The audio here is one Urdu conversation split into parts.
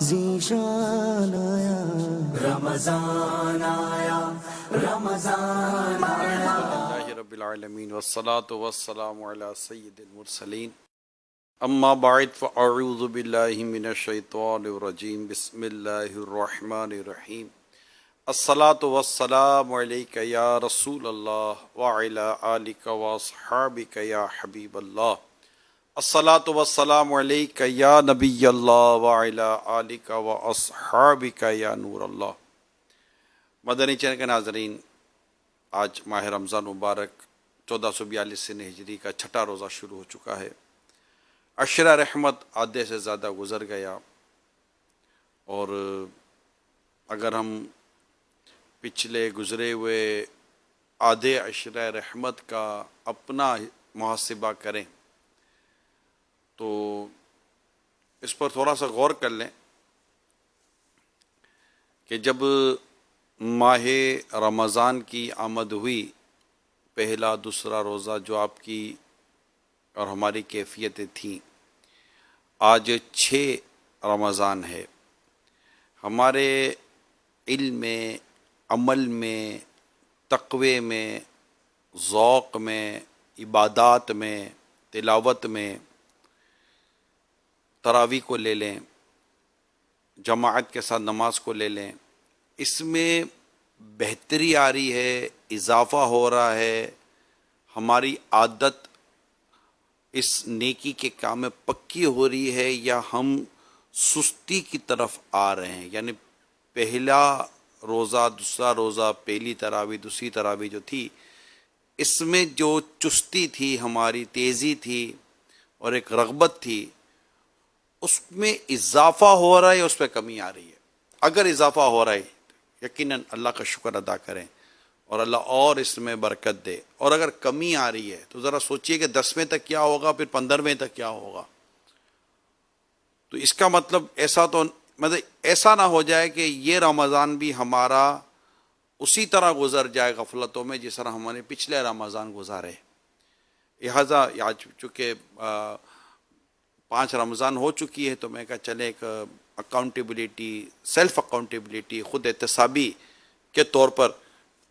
ذیشان آیا، رمضان آیا، رمضان آیا۔ الحمدللہ رب العالمین والصلاة والسلام علی سید المرسلین، اما بعد فاعوذ باللہ من الشیطان الرجیم، بسم اللہ الرحمن الرحیم۔ الصلاة والسلام علیک یا رسول اللہ وعلی آلک واصحابک یا حبیب اللہ۔ الصلاة والسلام علیک یا نبی اللہ وعلی آلک واصحابک یا نور اللہ۔ مدنی چینل کے ناظرین، آج ماہ رمضان مبارک 1442 ہجری کا چھٹا روزہ شروع ہو چکا ہے۔ عشرہ رحمت آدھے سے زیادہ گزر گیا، اور اگر ہم پچھلے گزرے ہوئے آدھے عشرہ رحمت کا اپنا محاسبہ کریں تو اس پر تھوڑا سا غور کر لیں کہ جب ماہ رمضان کی آمد ہوئی، پہلا دوسرا روزہ جو آپ کی اور ہماری کیفیتیں تھیں، آج 6 رمضان ہے۔ ہمارے علم میں، عمل میں، تقوی میں، ذوق میں، عبادات میں، تلاوت میں، تراویح کو لے لیں، جماعت کے ساتھ نماز کو لے لیں، اس میں بہتری آ رہی ہے، اضافہ ہو رہا ہے، ہماری عادت اس نیکی کے کام میں پکی ہو رہی ہے، یا ہم سستی کی طرف آ رہے ہیں؟ یعنی پہلا روزہ، دوسرا روزہ، پہلی تراویح، دوسری تراویح جو تھی، اس میں جو چستی تھی، ہماری تیزی تھی اور ایک رغبت تھی، اس میں اضافہ ہو رہا ہے، اس پہ کمی آ رہی ہے؟ اگر اضافہ ہو رہا ہے، یقیناً اللہ کا شکر ادا کریں اور اللہ اور اس میں برکت دے، اور اگر کمی آ رہی ہے تو ذرا سوچئے کہ 10ویں تک کیا ہوگا، پھر 15ویں تک کیا ہوگا۔ تو اس کا مطلب ایسا نہ ہو جائے کہ یہ رمضان بھی ہمارا اسی طرح گزر جائے غفلتوں میں جس طرح ہمارے پچھلے رمضان گزارے۔ لہٰذا آج چونکہ 5 رمضان ہو چکی ہے، تو میں کہا چلے ایک اکاؤنٹیبلٹی، سیلف اکاؤنٹیبلٹی، خود احتسابی کے طور پر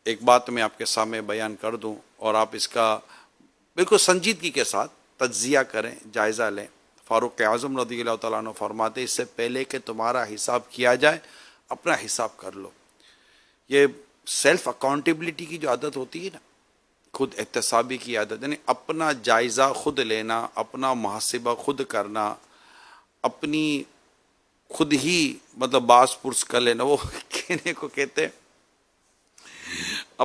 ایک بات میں آپ کے سامنے بیان کر دوں، اور آپ اس کا بالکل سنجیدگی کے ساتھ تجزیہ کریں، جائزہ لیں۔ فاروق اعظم رضی اللہ تعالیٰ عنہ فرماتے، اس سے پہلے کہ تمہارا حساب کیا جائے، اپنا حساب کر لو۔ یہ سیلف اکاؤنٹیبلٹی کی جو عادت ہوتی ہے نا، خود احتسابی کی عادت، یعنی اپنا جائزہ خود لینا، اپنا محاسبہ خود کرنا، اپنی خود ہی باز پرس کر لینا۔ وہ کہنے کو کہتے ہیں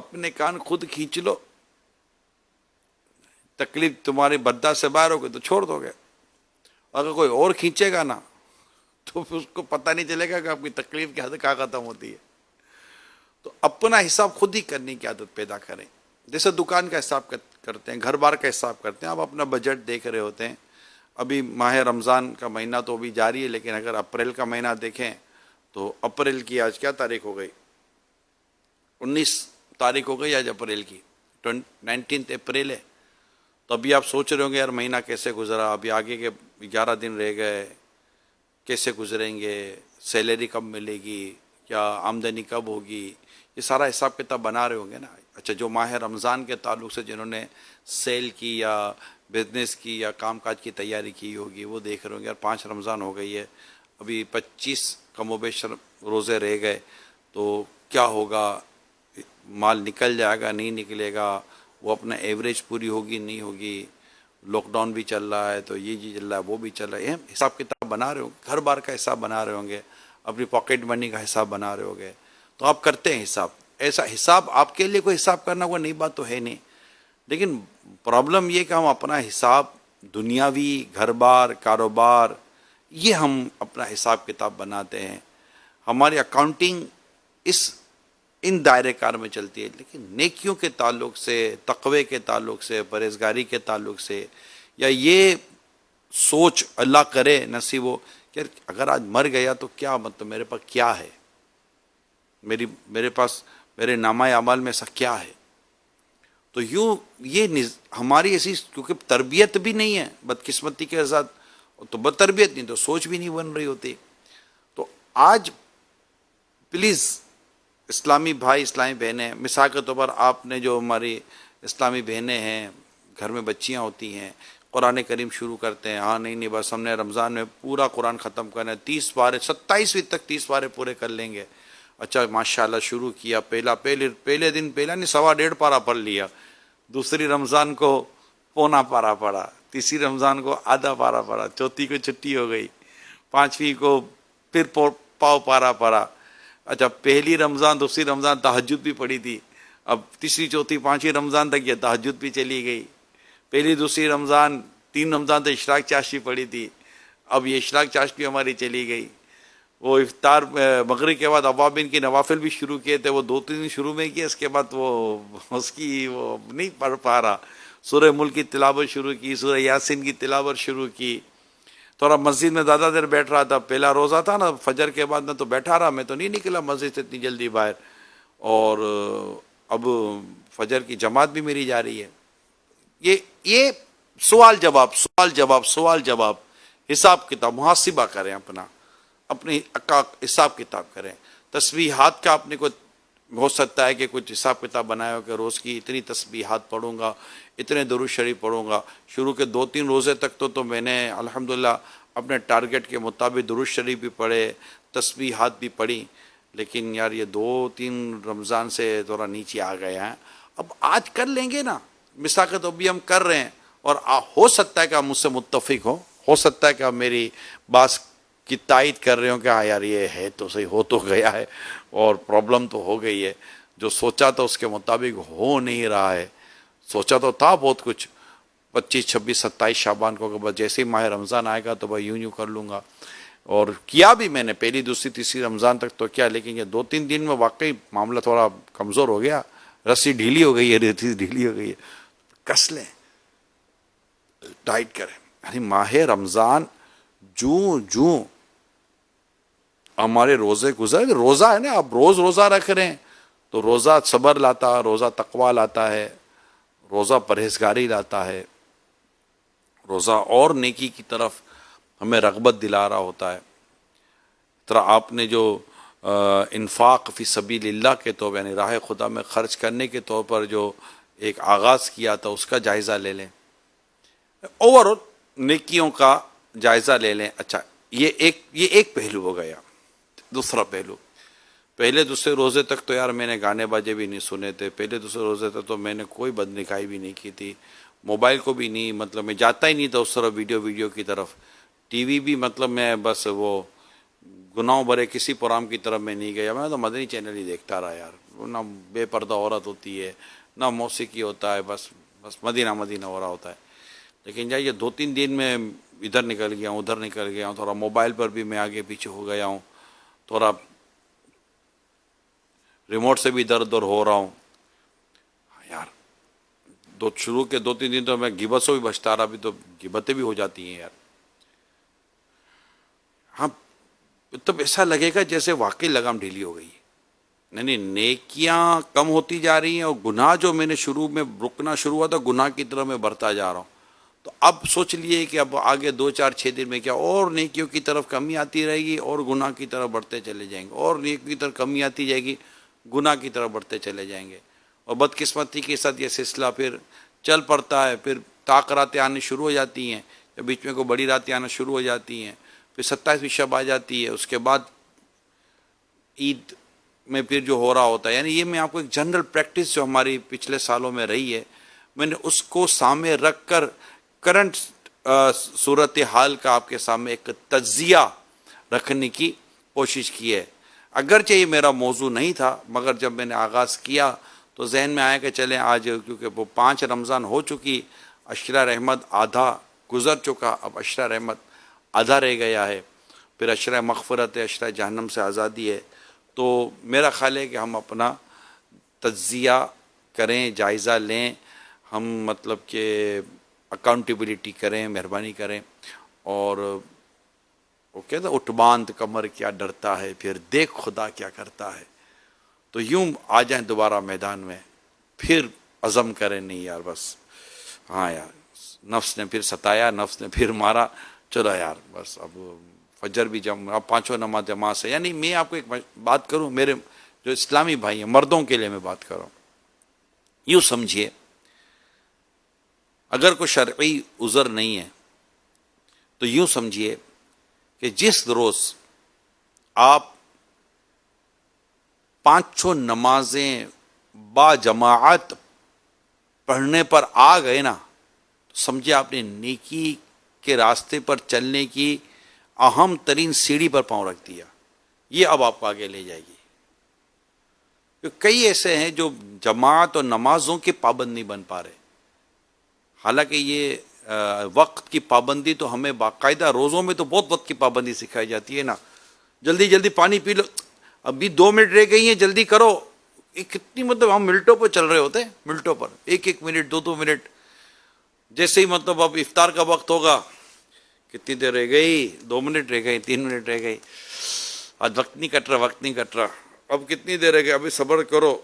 اپنے کان خود کھینچ لو، تکلیف تمہاری برداشت سے باہر ہو گئی تو چھوڑ دو گے، اگر کوئی اور کھینچے گا نا تو پھر اس کو پتہ نہیں چلے گا کہ آپ کی تکلیف کی حد کہاں ختم ہوتی ہے۔ تو اپنا حساب خود ہی کرنے کی عادت پیدا کریں۔ جیسے دکان کا حساب کرتے ہیں، گھر بار کا حساب کرتے ہیں، آپ اپنا بجٹ دیکھ رہے ہوتے ہیں۔ ابھی ماہ رمضان کا مہینہ تو ابھی جاری ہے، لیکن اگر اپریل کا مہینہ دیکھیں تو اپریل کی آج کیا تاریخ ہو گئی؟ 19 تاریخ ہو گئی آج اپریل کی، 19 اپریل ہے۔ تو ابھی آپ سوچ رہے ہوں گے یار مہینہ کیسے گزرا، ابھی آگے کے 11 دن رہ گئے، کیسے گزریں گے، سیلری کب ملے گی، یا آمدنی کب ہوگی، یہ سارا حساب کتاب بنا رہے ہوں گے نا۔ اچھا، جو ماہ رمضان کے تعلق سے جنہوں نے سیل کی یا بزنس کی یا کام کاج کی تیاری کی ہوگی، وہ دیکھ رہے ہوں گے یار 5 رمضان ہو گئی ہے، ابھی 25 کم و بیش روزے رہ گئے، تو کیا ہوگا، مال نکل جائے گا نہیں نکلے گا، وہ اپنا ایوریج پوری ہوگی نہیں ہوگی، لاک ڈاؤن بھی چل رہا ہے تو یہ جی چل رہا ہے، وہ بھی چل رہا ہے۔ حساب کتاب بنا رہے ہوں گے، گھر بار کا حساب بنا رہے ہوں گے، اپنی پاکٹ منی کا حساب بنا رہے ہوں گے، تو آپ کرتے ہیں حساب۔ ایسا حساب آپ کے لیے کوئی حساب کرنا کوئی نئی بات تو ہے نہیں، لیکن پرابلم یہ کہ ہم اپنا حساب دنیاوی، گھر بار، کاروبار، یہ ہم اپنا حساب کتاب بناتے ہیں، ہماری اکاؤنٹنگ ان دائرے کار میں چلتی ہے۔ لیکن نیکیوں کے تعلق سے، تقوی کے تعلق سے، پرہیزگاری کے تعلق سے، یا یہ سوچ اللہ کرے نصیب ہو کہ اگر آج مر گیا تو کیا میرے پاس کیا ہے، میرے پاس میرے نامہ اعمال میں ایسا کیا ہے۔ تو یوں یہ ہماری ایسی، کیونکہ تربیت بھی نہیں ہے بدقسمتی کے ساتھ، تو بد تربیت نہیں تو سوچ بھی نہیں بن رہی ہوتی، تو آج پلیز اسلامی بھائی اسلامی بہنیں، مثال کے طور پر آپ نے جو ہماری اسلامی بہنیں ہیں گھر میں بچیاں ہوتی ہیں، قرآن کریم شروع کرتے ہیں، ہاں نہیں بس ہم نے رمضان میں پورا قرآن ختم کرنا ہے، 30 پارے 27ویں تک 30 پارے پورے کر لیں گے. اچھا ماشاءاللہ شروع کیا، پہلے دن پہلا نہیں 1.5 پارا پڑھ لیا، دوسری رمضان کو پونا پارا پڑھا، تیسری رمضان کو آدھا پارا پڑھا، چوتھی کو چھٹی ہو گئی، پانچویں کو پھر پاؤ پارا پڑھا. اچھا پہلی رمضان دوسری رمضان تہجد بھی پڑھی تھی، اب تیسری چوتھی پانچویں رمضان تک یہ تہجد بھی چلی گئی. پہلی دوسری رمضان 3 رمضان تو اشراق چاشتی پڑھی تھی، اب یہ اشراق چاشتی ہماری چلی گئی. وہ افطار مغرب کے بعد اوابین کی نوافل بھی شروع کیے تھے، وہ 2-3 دن شروع میں کیے، اس کے بعد وہ اس کی وہ نہیں پڑھ پا رہا. سورہ ملک کی تلاوت شروع کی، سورہ یاسین کی تلاوت شروع کی. تھوڑا مسجد میں زیادہ دیر بیٹھ رہا تھا، پہلا روزہ تھا نا، فجر کے بعد میں تو بیٹھا رہا، میں تو نہیں نکلا مسجد سے اتنی جلدی باہر. اور اب فجر کی جماعت بھی میری جا رہی ہے. یہ سوال جواب، حساب کتاب محاسبہ کریں، اپنی حساب کتاب کریں. تسبیحات کا اپنے کو ہو سکتا ہے کہ کچھ حساب کتاب بنایا ہو کہ روز کی اتنی تسبیحات پڑھوں گا، اتنے درود شریف پڑھوں گا. شروع کے 2-3 روزے تک تو میں نے الحمدللہ اپنے ٹارگٹ کے مطابق درود شریف بھی پڑھے، تسبیحات بھی پڑھی. لیکن یار یہ 2-3 رمضان سے تھوڑا نیچے آ گئے ہیں. اب آج کر لیں گے نا، مثال کے تو بھی ہم کر رہے ہیں، اور ہو سکتا ہے کہ آپ مجھ سے متفق ہو سکتا ہے کہ آپ میری بات کی تائید کر رہے ہو کہ ہاں یار یہ ہے تو صحیح، ہو تو گیا ہے اور پرابلم تو ہو گئی ہے، جو سوچا تھا اس کے مطابق ہو نہیں رہا ہے. سوچا تو تھا بہت کچھ 25 26 27 شعبان کو کہ بس جیسے ہی ماہ رمضان آئے گا تو بھائی یوں کر لوں گا، اور کیا بھی میں نے پہلی دوسری تیسری رمضان تک تو کیا. لیکن یہ 2-3 دن میں واقعی معاملہ تھوڑا کمزور ہو گیا، رسی ڈھیلی ہو گئی ہے، ریتی ڈھیلی ہو گئی ہے. کس لیں، ڈائٹ کریں. یعنی ماہ رمضان جوں ہمارے روزے گزر، روزہ ہے نا، آپ روز روزہ رکھ رہے ہیں تو روزہ صبر لاتا ہے، روزہ تقویٰ لاتا ہے، روزہ پرہیزگاری لاتا ہے، روزہ اور نیکی کی طرف ہمیں رغبت دلا رہا ہوتا ہے. طرح آپ نے جو انفاق فی سبیل اللہ کے طور یعنی راہ خدا میں خرچ کرنے کے طور پر جو ایک آغاز کیا تھا اس کا جائزہ لے لیں، اوور نیکیوں کا جائزہ لے لیں. اچھا یہ ایک پہلو ہو گیا. دوسرا پہلو، پہلے دوسرے روزے تک تو یار میں نے گانے باجے بھی نہیں سنے تھے، پہلے دوسرے روزے تک تو میں نے کوئی بدنکائی بھی نہیں کی تھی، موبائل کو بھی نہیں، مطلب میں جاتا ہی نہیں تھا اس طرف ویڈیو کی طرف. ٹی وی بھی مطلب میں بس وہ گناہوں بھرے کسی پروگرام کی طرف میں نہیں گیا، میں تو مدنی چینل ہی دیکھتا رہا یار. نہ بے پردہ عورت ہوتی ہے، نہ موسیقی ہوتا ہے، بس مدینہ ہو رہا ہوتا ہے. لیکن یہ 2-3 دن میں ادھر نکل گیا ہوں، ادھر نکل گیا ہوں، تھوڑا موبائل پر بھی میں آگے پیچھے ہو گیا ہوں، تھوڑا ریموٹ سے بھی ادھر ادھر ہو رہا ہوں. یار شروع کے 2-3 دن تو میں غیبت سے بھی بچتا رہا، ابھی تو غیبتیں بھی ہو جاتی ہیں یار. ہاں تب ایسا لگے گا جیسے واقعی لگام ڈھیلی ہو گئی. نہیں نیکیاں کم ہوتی جا رہی ہیں، اور گناہ جو میں نے شروع میں رکنا شروع ہوا تھا گناہ کی طرف میں بڑھتا جا رہا ہوں. تو اب سوچ لیے کہ اب آگے 2-4-6 دن میں کیا اور نیکیوں کی طرف کمی آتی رہے گی اور گناہ کی طرف بڑھتے چلے جائیں گے، اور نیکیوں کی طرف کمی آتی جائے گی، گناہ کی طرف بڑھتے چلے جائیں گے. اور بدقسمتی کے ساتھ یہ سلسلہ پھر چل پڑتا ہے. پھر طاق راتیں آنی شروع ہو جاتی ہیں، یا بیچ میں کوئی بڑی راتیں آنا شروع ہو جاتی ہیں، پھر 27ویں شب آ جاتی ہے، اس کے بعد عید میں پھر جو ہو رہا ہوتا ہے. یعنی یہ میں آپ کو ایک جنرل پریکٹس جو ہماری پچھلے سالوں میں رہی ہے، میں نے اس کو سامنے رکھ کر کرنٹ صورت حال کا آپ کے سامنے ایک تجزیہ رکھنے کی کوشش کی ہے. اگرچہ یہ میرا موضوع نہیں تھا، مگر جب میں نے آغاز کیا تو ذہن میں آیا کہ چلیں آج، کیونکہ وہ 5 رمضان ہو چکی، عشرہ رحمت آدھا گزر چکا، اب عشرہ رحمت آدھا رہ گیا ہے، پھر عشرہ مغفرت ہے، عشرہ جہنم سے آزادی ہے. تو میرا خیال ہے کہ ہم اپنا تجزیہ کریں، جائزہ لیں، ہم مطلب کہ اکاؤنٹیبلٹی کریں، مہربانی کریں. اور وہ کہتا اٹھ باندھ کمر کیا ڈرتا ہے، پھر دیکھ خدا کیا کرتا ہے. تو یوں آ جائیں دوبارہ میدان میں، پھر عزم کریں نہیں یار بس ہاں یار نفس نے پھر ستایا، نفس نے پھر مارا، چلو یار بس اب فجر بھی آپ 5 نماز جماعت سے. یعنی میں آپ کو ایک بات کروں، میرے جو اسلامی بھائی ہیں مردوں کے لیے میں بات کر رہا ہوں. یوں سمجھیے، اگر کوئی شرعی عذر نہیں ہے تو یوں سمجھیے کہ جس روز آپ 5 نمازیں با جماعت پڑھنے پر آ گئے نا، تو سمجھے آپ نے نیکی کے راستے پر چلنے کی اہم ترین سیڑھی پر پاؤں رکھ دیا. یہ اب آپ کو آگے لے جائے گی. کئی ایسے ہیں جو جماعت اور نمازوں کے پابند نہیں بن پا رہے. حالانکہ یہ وقت کی پابندی تو ہمیں باقاعدہ روزوں میں تو بہت وقت کی پابندی سکھائی جاتی ہے نا. جلدی جلدی پانی پی لو، ابھی 2 منٹ رہ گئی ہیں جلدی کرو. یہ کتنی مطلب ہم منٹوں پر چل رہے ہوتے ہیں، منٹوں پر، 1 منٹ 2 منٹ. جیسے ہی مطلب اب افطار کا وقت ہوگا، کتنی دیر رہ گئی، 2 منٹ رہ گئی، 3 منٹ رہ گئی، آج وقت نہیں کٹ رہا، وقت نہیں کٹ رہا. اب کتنی دیر رہ گئی، ابھی صبر کرو،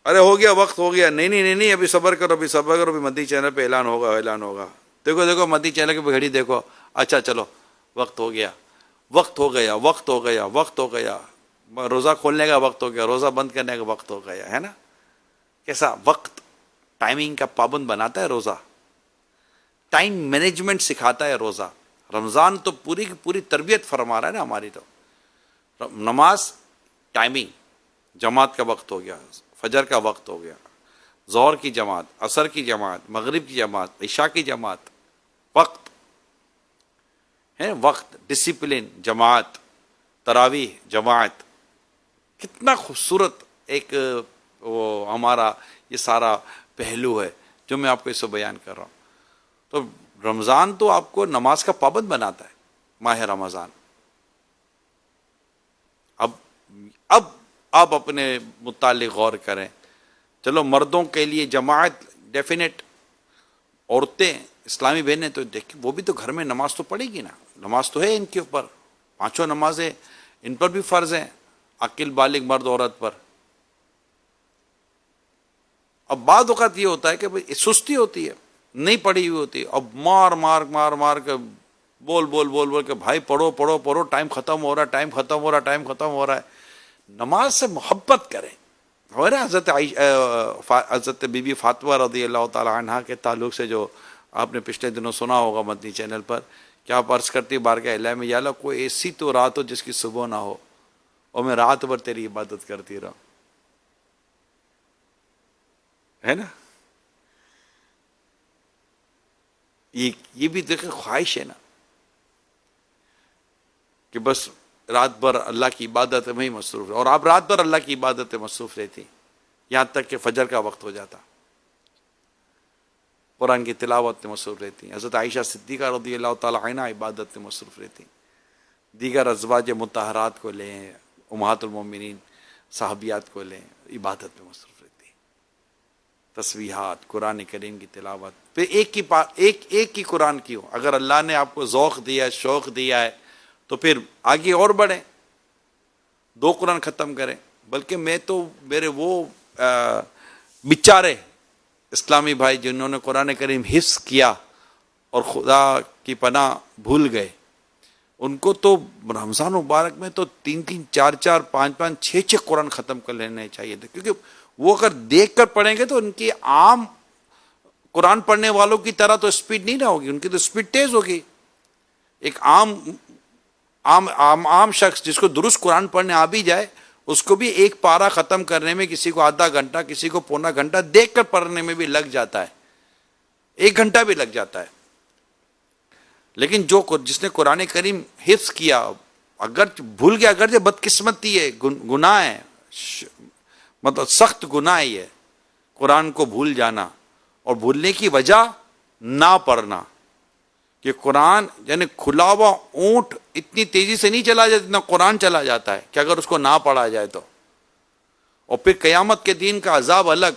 ارے ہو گیا وقت ہو گیا، نہیں ابھی صبر کرو، ابھی صبر کرو، ابھی مدی چینل پہ اعلان ہوگا. دیکھو مدی چینل کی گھڑی دیکھو، اچھا چلو وقت ہو گیا، روزہ کھولنے کا وقت ہو گیا، روزہ بند کرنے کا وقت ہو گیا، ہے نا. کیسا وقت ٹائمنگ کا پابند بناتا ہے روزہ، ٹائم مینجمنٹ سکھاتا ہے روزہ. رمضان تو پوری کی پوری تربیت فرما رہا ہے نا ہماری. تو نماز ٹائمنگ، جماعت کا وقت ہو گیا، فجر کا وقت ہو گیا، ظہر کی جماعت، عصر کی جماعت، مغرب کی جماعت، عشاء کی جماعت. وقت ہے، وقت، ڈسپلن، جماعت، تراویح جماعت. کتنا خوبصورت ایک وہ ہمارا یہ سارا پہلو ہے جو میں آپ کو اس سے بیان کر رہا ہوں. تو رمضان تو آپ کو نماز کا پابند بناتا ہے، ماہ رمضان. اب آپ اپنے متعلق غور کریں. چلو مردوں کے لیے جماعت ڈیفینیٹ، عورتیں اسلامی بہنیں تو دیکھ وہ بھی تو گھر میں نماز تو پڑھے گی نا. نماز تو ہے ان کے اوپر، 5 نمازیں ان پر بھی فرض ہیں، عاقل بالغ مرد عورت پر. اب بعض اوقات یہ ہوتا ہے کہ سستی ہوتی ہے، نہیں پڑھی ہوئی ہوتی، اب مار کے بول کے بھائی پڑھو، ٹائم ختم ہو رہا ہے. نماز سے محبت کریں. اور حضرت بی بی فاطمہ رضی اللہ تعالی عنہا کے تعلق سے جو آپ نے پچھلے دنوں سنا ہوگا مدنی چینل پر، کیا آپ عرض کرتی بارگاہ الہی میں، یا اللہ کوئی ایسی تو رات ہو جس کی صبح نہ ہو اور میں رات بھر تیری عبادت کرتی رہوں. ہے نا. یہ بھی دیکھیں خواہش ہے نا کہ بس رات بھر اللہ کی عبادت میں ہی مصروف ہے. اور آپ رات بھر اللہ کی عبادت میں مصروف رہتی یہاں تک کہ فجر کا وقت ہو جاتا، قرآن کی تلاوت میں مصروف رہتی. حضرت عائشہ صدیقہ رضی اللہ تعالی عنہ عبادت میں مصروف رہتی. دیگر ازواج مطہرات کو لیں، امہات المومنین صحابیات کو لیں، عبادت میں مصروف رہتی، تسبیحات، قرآن کریم کی تلاوت. پھر ایک کی قرآن کی ہو. اگر اللہ نے آپ کو ذوق دیا، شوق دیا ہے تو پھر آگے اور بڑھیں، 2 قرآن ختم کریں. بلکہ میں تو میرے وہ بیچارے اسلامی بھائی جنہوں نے قرآن کریم حفظ کیا اور خدا کی پناہ بھول گئے، ان کو تو رمضان مبارک میں تو 3 4 5 6 قرآن ختم کر لینے چاہیے تھے. کیونکہ وہ اگر دیکھ کر پڑھیں گے تو ان کی عام قرآن پڑھنے والوں کی طرح تو اسپیڈ نہیں نہ ہوگی، ان کی تو اسپیڈ تیز ہوگی. ایک عام شخص جس کو درست قرآن پڑھنے آ بھی جائے، اس کو بھی ایک پارہ ختم کرنے میں کسی کو آدھا گھنٹہ، کسی کو پونا گھنٹہ، دیکھ کر پڑھنے میں بھی لگ جاتا ہے، 1 گھنٹہ بھی لگ جاتا ہے. لیکن جس نے قرآن کریم حفظ کیا، اگر بھول گیا، اگر بدقسمتی ہے، گناہ ہے، مطلب سخت گناہ ہے قرآن کو بھول جانا، اور بھولنے کی وجہ نہ پڑھنا. کہ قرآن یعنی کھلا ہوا اونٹ اتنی تیزی سے نہیں چلا جاتا جتنا قرآن چلا جاتا ہے، کہ اگر اس کو نہ پڑھا جائے تو. اور پھر قیامت کے دن کا عذاب الگ،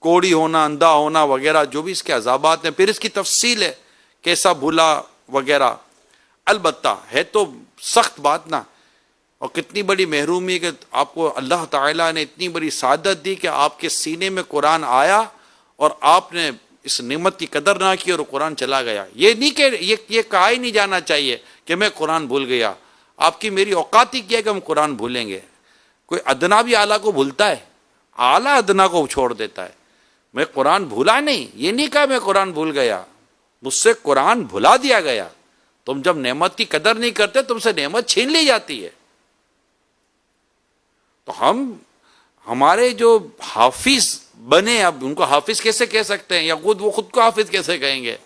کوڑی ہونا، اندھا ہونا وغیرہ جو بھی اس کے عذابات ہیں، پھر اس کی تفصیل ہے کیسا بھولا وغیرہ. البتہ ہے تو سخت بات نا. اور کتنی بڑی محرومی کہ آپ کو اللہ تعالیٰ نے اتنی بڑی سعادت دی کہ آپ کے سینے میں قرآن آیا اور آپ نے اس نعمت کی قدر نہ کی اور قرآن چلا گیا. یہ نہیں کہ یہ کہا ہی نہیں جانا چاہیے کہ میں قرآن بھول گیا. آپ کی میری اوقات ہی کیا ہے کہ ہم قرآن بھولیں گے؟ کوئی ادنا بھی اعلیٰ کو بھولتا ہے؟ اعلیٰ ادنا کو چھوڑ دیتا ہے. میں قرآن بھولا نہیں، یہ نہیں کہا میں قرآن بھول گیا، مجھ سے قرآن بھلا دیا گیا. تم جب نعمت کی قدر نہیں کرتے تم سے نعمت چھین لی جاتی ہے. تو ہمارے جو حافظ بنے، اب ان کو حافظ کیسے کہہ سکتے ہیں، یا وہ خود کو حافظ کیسے کہیں گے؟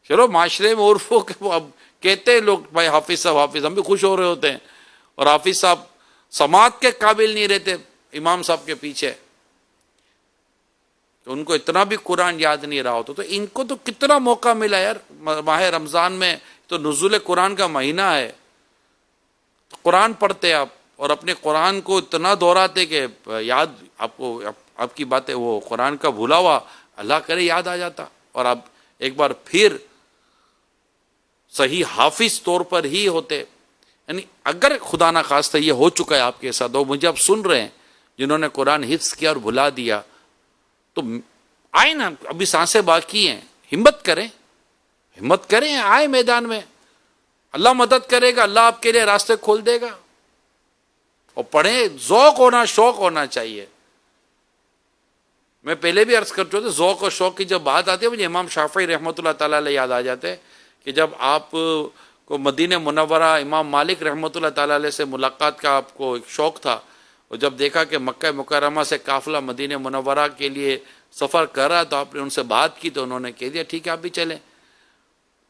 چلو معاشرے میں عرف ہو کہ وہ اب کہتے ہیں لوگ بھائی حافظ صاحب حافظ، ہم بھی خوش ہو رہے ہوتے ہیں. اور حافظ صاحب سماعت کے قابل نہیں رہتے امام صاحب کے پیچھے، تو ان کو اتنا بھی قرآن یاد نہیں رہا ہوتا. تو ان کو تو کتنا موقع ملا یار، ماہ رمضان میں تو نزول قرآن کا مہینہ ہے، قرآن پڑھتے آپ اور اپنے قرآن کو اتنا دہراتے کہ یاد آپ کو، آپ کی باتیں وہ قرآن کا بھولا ہوا اللہ کرے یاد آ جاتا، اور آپ ایک بار پھر صحیح حافظ طور پر ہی ہوتے. یعنی اگر خدا نہ خواستہ یہ ہو چکا ہے آپ کے ساتھ، اور مجھے آپ سن رہے ہیں جنہوں نے قرآن حفظ کیا اور بھلا دیا، تو آئے نا، ابھی سانسیں باقی ہیں، ہمت کریں آئے میدان میں، اللہ مدد کرے گا، اللہ آپ کے لیے راستے کھول دے گا. اور پڑھیں، ذوق ہونا، شوق ہونا چاہیے. میں پہلے بھی عرض کر چکا تھا، ذوق اور شوق کی جب بات آتی ہے مجھے امام شافعی رحمۃ اللہ تعالیٰ علیہ یاد آ جاتے ہیں کہ جب آپ کو مدینہ منورہ امام مالک رحمۃ اللہ تعالیٰ علیہ سے ملاقات کا آپ کو ایک شوق تھا، اور جب دیکھا کہ مکہ مکرمہ سے قافلہ مدینہ منورہ کے لیے سفر کر رہا تو آپ نے ان سے بات کی، تو انہوں نے کہہ دیا ٹھیک ہے آپ بھی چلیں.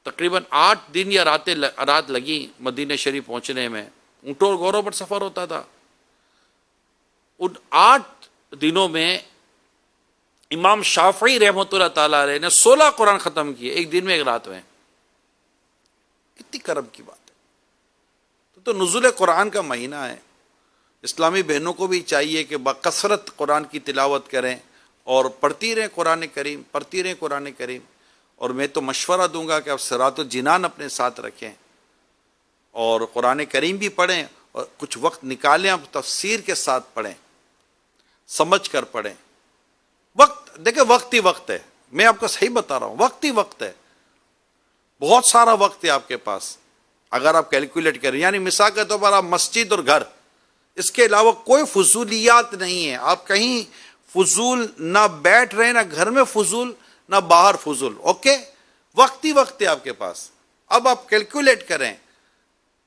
تقریباً 8 دن یا رات لگی مدینہ شریف پہنچنے میں، اونٹوں اور گھوڑوں پر سفر ہوتا تھا. ان 8 دنوں میں امام شافعی رحمۃ اللہ تعالیٰ علیہ نے 16 قرآن ختم کیے، ایک دن میں ایک رات میں. کتنی کرم کی بات ہے. تو نزول قرآن کا مہینہ ہے، اسلامی بہنوں کو بھی چاہیے کہ بکثرت قرآن کی تلاوت کریں اور پڑھتی رہیں قرآن کریم. اور میں تو مشورہ دوں گا کہ آپ صراط الجنان اپنے ساتھ رکھیں اور قرآن کریم بھی پڑھیں، اور کچھ وقت نکالیں، آپ تفسیر کے ساتھ پڑھیں، سمجھ کر پڑھیں. دیکھیں وقت ہی وقت ہے، میں آپ کو صحیح بتا رہا ہوں، وقت ہی وقت ہے، بہت سارا وقت ہے آپ کے پاس اگر آپ کیلکولیٹ کریں. یعنی مثال کے طور پر آپ مسجد اور گھر، اس کے علاوہ کوئی فضولیات نہیں ہے. آپ کہیں فضول نہ بیٹھ رہے، نہ گھر میں فضول، نہ باہر فضول. اوکے، وقت ہی وقت ہے آپ کے پاس. اب آپ کیلکولیٹ کریں.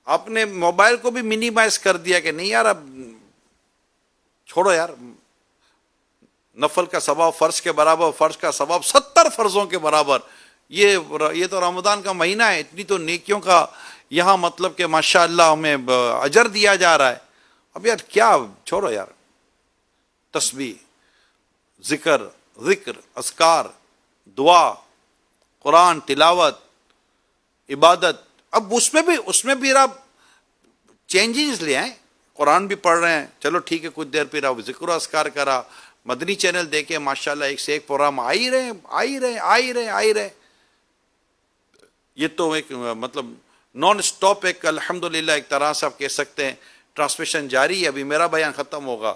آپ نے موبائل کو بھی منیمائز کر دیا کہ نہیں یار اب چھوڑو یار، نفل کا ثواب فرض کے برابر، فرض کا ثواب 70 فرضوں کے برابر. یہ تو رمضان کا مہینہ ہے، اتنی تو نیکیوں کا یہاں مطلب کہ ماشاءاللہ ہمیں اجر دیا جا رہا ہے. اب یار کیا، چھوڑو یار. تسبیح، ذکر، اذکار، دعا، قرآن تلاوت، عبادت. اب اس میں بھی آپ چینجز لے آئیں. قرآن بھی پڑھ رہے ہیں، چلو ٹھیک ہے، کچھ دیر پھر آپ ذکر و اذکار کرا، مدنی چینل دیکھیں، ماشاءاللہ ایک سے ایک پروگرام آ ہی رہے. یہ تو ایک مطلب نان سٹاپ ایک الحمدللہ ایک طرح سے آپ کہہ سکتے ہیں ٹرانسمیشن جاری ہے. ابھی میرا بیان ختم ہوگا،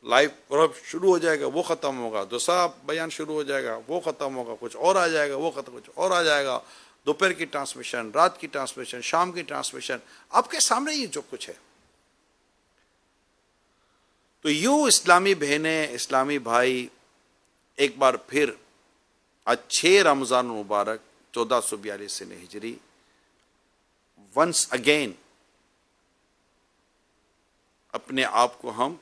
لائیو پروگرام شروع ہو جائے گا، وہ ختم ہوگا، دوسرا بیان شروع ہو جائے گا، وہ ختم ہوگا، کچھ اور آ جائے گا، وہ ختم، کچھ اور آ جائے گا. دوپہر کی ٹرانسمیشن، رات کی ٹرانسمیشن، شام کی ٹرانسمیشن، آپ کے سامنے یہ جو کچھ ہے. تو یوں اسلامی بہنیں، اسلامی بھائی، ایک بار پھر آج 6 رمضان مبارک 1442 ہجری، ونس اگین اپنے آپ کو ہم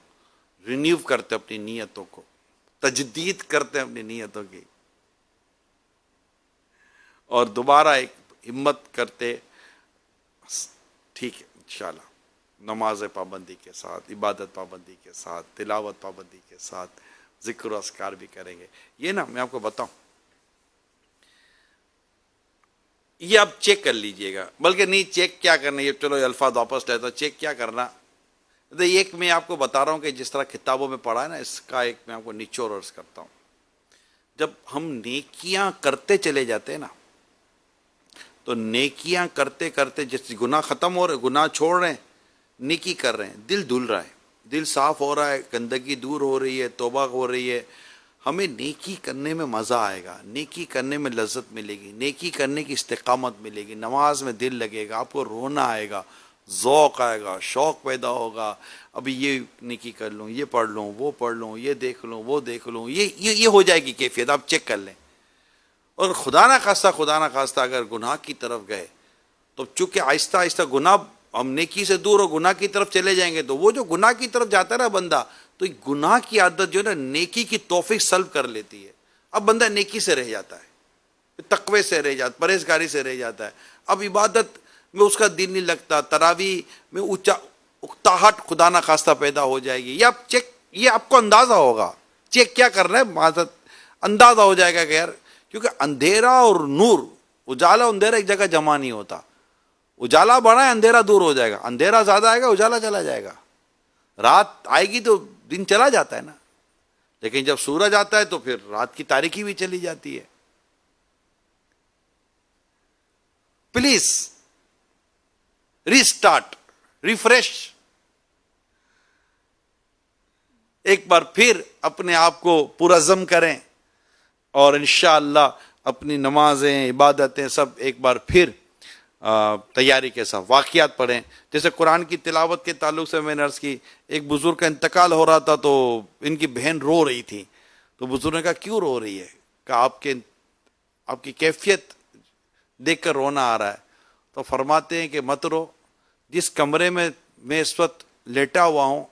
رینیو کرتے، اپنی نیتوں کو تجدید کرتے، اپنی نیتوں کی، اور دوبارہ ایک ہمت کرتے. ٹھیک ہے انشاءاللہ نماز پابندی کے ساتھ، عبادت پابندی کے ساتھ، تلاوت پابندی کے ساتھ، ذکر و اذکار بھی کریں گے. یہ نا میں آپ کو بتاؤں، یہ آپ چیک کر لیجئے گا. بلکہ نہیں چیک کیا کرنا، یہ چلو الفاظ واپس لیتا، چیک کیا کرنا. ایک میں آپ کو بتا رہا ہوں کہ جس طرح کتابوں میں پڑھا ہے نا، اس کا ایک میں آپ کو نچوڑ عرض کرتا ہوں. جب ہم نیکیاں کرتے چلے جاتے ہیں نا، تو نیکیاں کرتے کرتے جس گناہ ختم ہو رہے، گناہ چھوڑ رہے ہیں، نیکی کر رہے ہیں، دل دھل رہا ہے، دل صاف ہو رہا ہے، گندگی دور ہو رہی ہے، توبہ ہو رہی ہے، ہمیں نیکی کرنے میں مزہ آئے گا, نیکی کرنے میں لذت ملے گی, نیکی کرنے کی استقامت ملے گی, نماز میں دل لگے گا, آپ کو رونا آئے گا, ذوق آئے گا, شوق پیدا ہوگا, ابھی یہ نیکی کر لوں, یہ پڑھ لوں, وہ پڑھ لوں, یہ دیکھ لوں, وہ دیکھ لوں, یہ ہو جائے گی کیفیت, آپ چیک کر لیں. اور خدا نہ خواستہ اگر گناہ کی طرف گئے تو چونکہ آہستہ آہستہ گناہ, ہم نیکی سے دور اور گناہ کی طرف چلے جائیں گے, تو وہ جو گناہ کی طرف جاتا ہے نا بندہ, تو گناہ کی عادت جو ہے نا نیکی کی توفیق سلب کر لیتی ہے. اب بندہ نیکی سے رہ جاتا ہے, تقوی سے رہ جاتا, پرہیزگاری سے رہ جاتا ہے, اب عبادت میں اس کا دل نہیں لگتا, تراویح میں اکتاہٹ خدا نہ خواستہ پیدا ہو جائے گی. یہ آپ کو اندازہ ہوگا, چیک کیا کرنا ہے, معذرت اندازہ ہو جائے گا کہ یار, کیونکہ اندھیرا اور نور, اجالا اندھیرا ایک جگہ جمع نہیں ہوتا. اجالا بڑھا ہے, اندھیرا دور ہو جائے گا, اندھیرا زیادہ آئے گا, اجالا چلا جائے گا. رات آئے گی تو دن چلا جاتا ہے نا, لیکن جب سورج آتا ہے تو پھر رات کی تاریکی بھی چلی جاتی ہے. پلیز ریسٹارٹ, ریفریش, ایک بار پھر اپنے آپ کو پرعزم کریں اور انشاءاللہ اپنی نمازیں, عبادتیں سب ایک بار پھر تیاری کے ساتھ. واقعات پڑھیں, جیسے قرآن کی تلاوت کے تعلق سے میں نے عرض کی, ایک بزرگ کا انتقال ہو رہا تھا تو ان کی بہن رو رہی تھی, تو بزرگ نے کہا کیوں رو رہی ہے, کہ آپ کی کیفیت دیکھ کر رونا آ رہا ہے. تو فرماتے ہیں کہ مت رو, جس کمرے میں میں اس وقت لیٹا ہوا ہوں,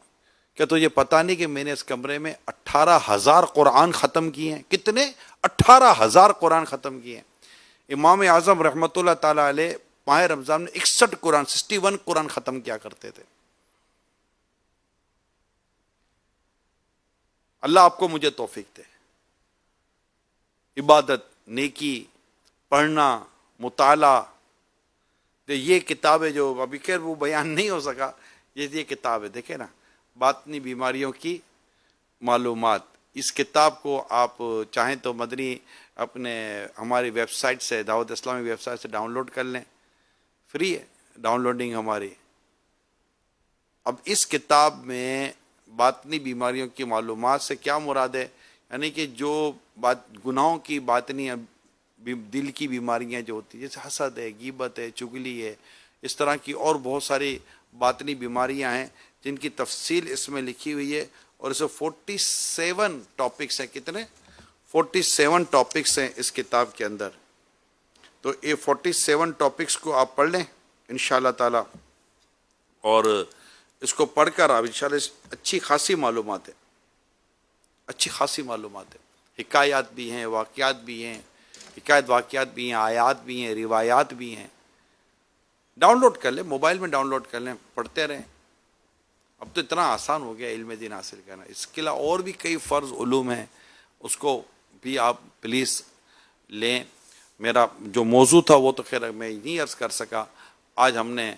کیا تجھے پتا نہیں کہ میں نے اس کمرے میں 18,000 قرآن ختم کیے ہیں. کتنے؟ 18,000 قرآن ختم کیے ہیں. امام اعظم رحمۃ اللہ تعالی علیہ ماہ رمضان میں 61 قرآن ختم کیا کرتے تھے. اللہ آپ کو مجھے توفیق دے. عبادت, نیکی, پڑھنا, مطالعہ, یہ کتابیں جو ابھی خیر وہ بیان نہیں ہو سکا, یہ کتاب ہے, دیکھیں نا, باطنی بیماریوں کی معلومات. اس کتاب کو آپ چاہیں تو مدنی اپنے ہماری ویب سائٹ سے, دعوت اسلامی ویب سائٹ سے ڈاؤن لوڈ کر لیں, فری ہے ڈاؤن لوڈنگ ہماری. اب اس کتاب میں باطنی بیماریوں کی معلومات سے کیا مراد ہے, یعنی کہ جو گناہوں کی باطنی دل کی بیماریاں جو ہوتی ہیں, جیسے حسد ہے, غیبت ہے, چغلی ہے, اس طرح کی اور بہت ساری باطنی بیماریاں ہیں جن کی تفصیل اس میں لکھی ہوئی ہے. اور اسے 47 ٹاپکس ہیں. کتنے؟ 47 ٹاپکس ہیں اس کتاب کے اندر. تو یہ 47 ٹاپکس کو آپ پڑھ لیں انشاءاللہ تعالی, اور اس کو پڑھ کر آپ انشاءاللہ اچھی خاصی معلومات ہے. حکایات بھی ہیں, واقعات بھی ہیں, واقعات بھی ہیں, آیات بھی ہیں, روایات بھی ہیں. ڈاؤن لوڈ کر لیں, موبائل میں ڈاؤن لوڈ کر لیں, پڑھتے رہیں. اب تو اتنا آسان ہو گیا علم دین حاصل کرنا. اس کے علاوہ اور بھی کئی فرض علوم ہیں, اس کو بھی آپ پلیز لیں. میرا جو موضوع تھا وہ تو خیر میں نہیں عرض کر سکا. آج ہم نے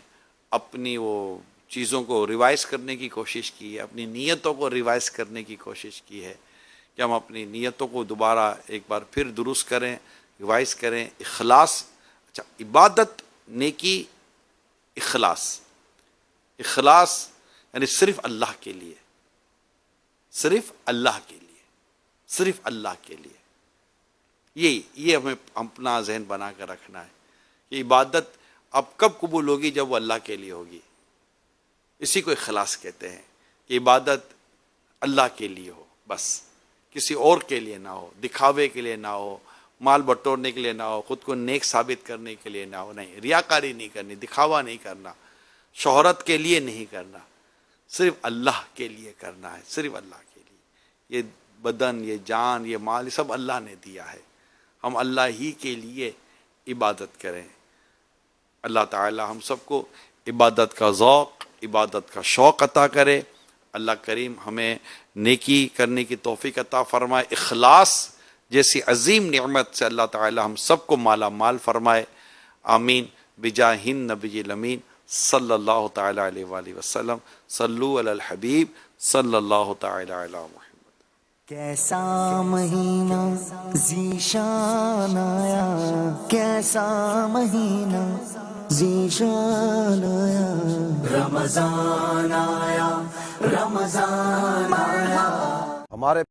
اپنی وہ چیزوں کو ریوائز کرنے کی کوشش کی ہے, اپنی نیتوں کو ریوائز کرنے کی کوشش کی ہے کہ ہم اپنی نیتوں کو دوبارہ ایک بار پھر درست کریں, ریوائز کریں. اخلاص, اچھا عبادت, نیکی, اخلاص یعنی صرف اللہ کے لیے, صرف اللہ کے لیے, صرف اللہ کے لیے. یہ ہمیں اپنا ذہن بنا کر رکھنا ہے کہ عبادت اب کب قبول ہوگی, جب وہ اللہ کے لیے ہوگی. اسی کو اخلاص کہتے ہیں کہ عبادت اللہ کے لیے ہو, بس کسی اور کے لیے نہ ہو, دکھاوے کے لیے نہ ہو, مال بٹورنے کے لیے نہ ہو, خود کو نیک ثابت کرنے کے لیے نہ ہو. نہیں, ریاکاری نہیں کرنی, دکھاوا نہیں کرنا, شہرت کے لیے نہیں کرنا, صرف اللہ کے لیے کرنا ہے, صرف اللہ کے لیے. یہ بدن, یہ جان, یہ مال, یہ سب اللہ نے دیا ہے, ہم اللہ ہی کے لیے عبادت کریں. اللہ تعالی ہم سب کو عبادت کا ذوق, عبادت کا شوق عطا کرے. اللہ کریم ہمیں نیکی کرنے کی توفیق عطا فرمائے. اخلاص جیسی عظیم نعمت سے اللہ تعالی ہم سب کو مالا مال فرمائے. آمین. بجاہ النبی الامین صلی اللہ تعالی علیہ وآلہ وسلم. صلو علی الحبیب صلی اللہ تعالی علی محمد. کیسا مہینہ ذیشان آیا, کیسا مہینہ ذیشان آیا, رمضان آیا, رمضان آیا. ہمارے